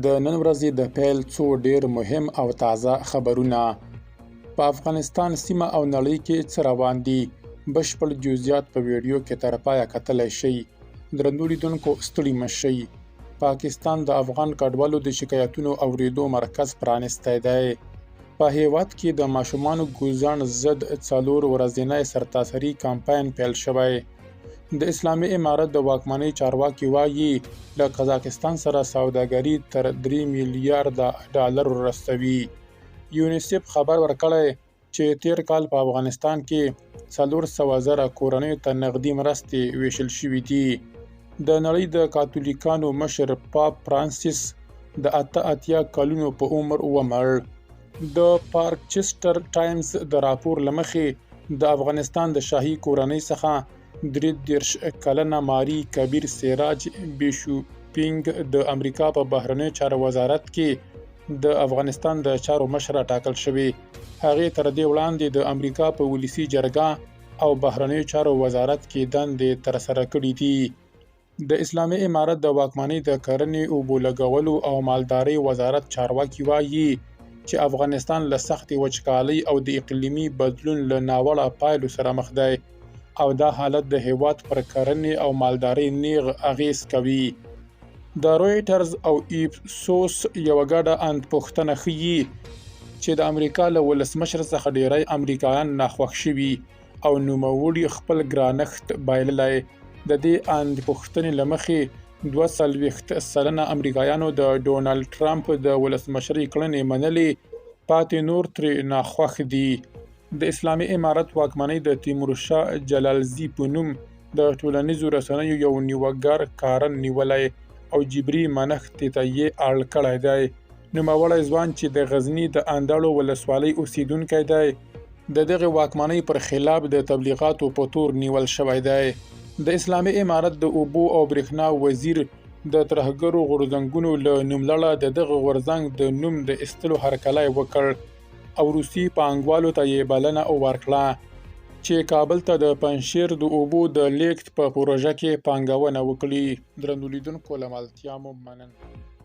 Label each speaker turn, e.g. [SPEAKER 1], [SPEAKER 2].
[SPEAKER 1] د نن ورځې د پیل څو ډیر مهم او تازه خبرونه. په افغانستان سیمه او نړۍ کې څه روان دي، بشپړ جزئیات په ویډیو کې تر پایه کتلی شئ. درنو لیدونکو ستړي مه شئ. پاکستان د افغان کډوالو د شکایتونو اورېدو مرکز پرانستی دی. په هیواد کې د ماشومانو ګوزڼ ضد 4 ورځنی سرتاسري کمپاین پیل شوی. د اسلامي امارت د واکمنۍ چارواکي وایي له قزاقستان سره سوداګري تر 3 میلیارده ډالر رسوي. یونیسف خبر ورکړی چې تیر کال په افغانستان کې 400,000 کورنیو ته نغدي مرستې ویشل شوي دي. د نړۍ د کاتولیکانو مشر پاپ فرانسیس د 88 کلونو په عمر ومړ. د پارکچسټر ټایمز د راپور له مخې د افغانستان د شاهي کورنۍ څخه 33 کلنه ماري کبیر سراج بیشوپینګ د امریکا په بهرنیو چارو وزارت کې د افغانستان د چارو مشره ټاکل شوې. هغې تر دې وړاندې د امریکا په ولسي جرګه او بهرنیو چارو وزارت کې دندې ترسره کړې دي. د اسلامي امارت د واکمنۍ د کرنې، اوبو لګولو او مالدارۍ وزارت چارواکي وایي چې افغانستان له سختې وچکالۍ او د اقلیمي بدلون له ناوړه پایلو سره مخ دی او دا حالت د هیواد پر کرنې او مالدارۍ نیغ اغیز کوي. د رویټرز او ایپسوس یوه ګډه اندپوښتنه ښیي چې د امریکا له ولسمشر څخه ډیری امریکایان ناخوښ شوي او نوموړي خپل ګرانښت بایللی. د دې اندپوښتنې له مخې 42 سلنه امریکایانو د ډونالډ ټرمپ د ولسمشرۍ کړنې منلې، پاتې نور ترې ناخوښ دي. د اسلامي امارت واکمنۍ د تیمورشاه جلالزي په نوم د ټولنیزو رسنیو یو نیوګر کارن نیولی او جبري منښتې ته یې اړ کړی دی. نوموړی ځوان چې د غزني د اندړو ولسوالۍ اوسیدونکی دی د دغې واکمنۍ پر خلاف د تبلیغاتو په تور نیول شوی دی. د اسلامي امارت د اوبو او برېښنا وزیر د ترهګرو غورځنګونو له نوملړه د دغه غورځنګ د نوم د ایستلو هرکلی وکړ او روسي پانګوالو ته یې بلنه ورکړه چې کابل ته د پنجشیر د اوبو د لیږد په پروژه کې پانګونه وکړي. درنو لیدونکو له ملتیا مو مننه.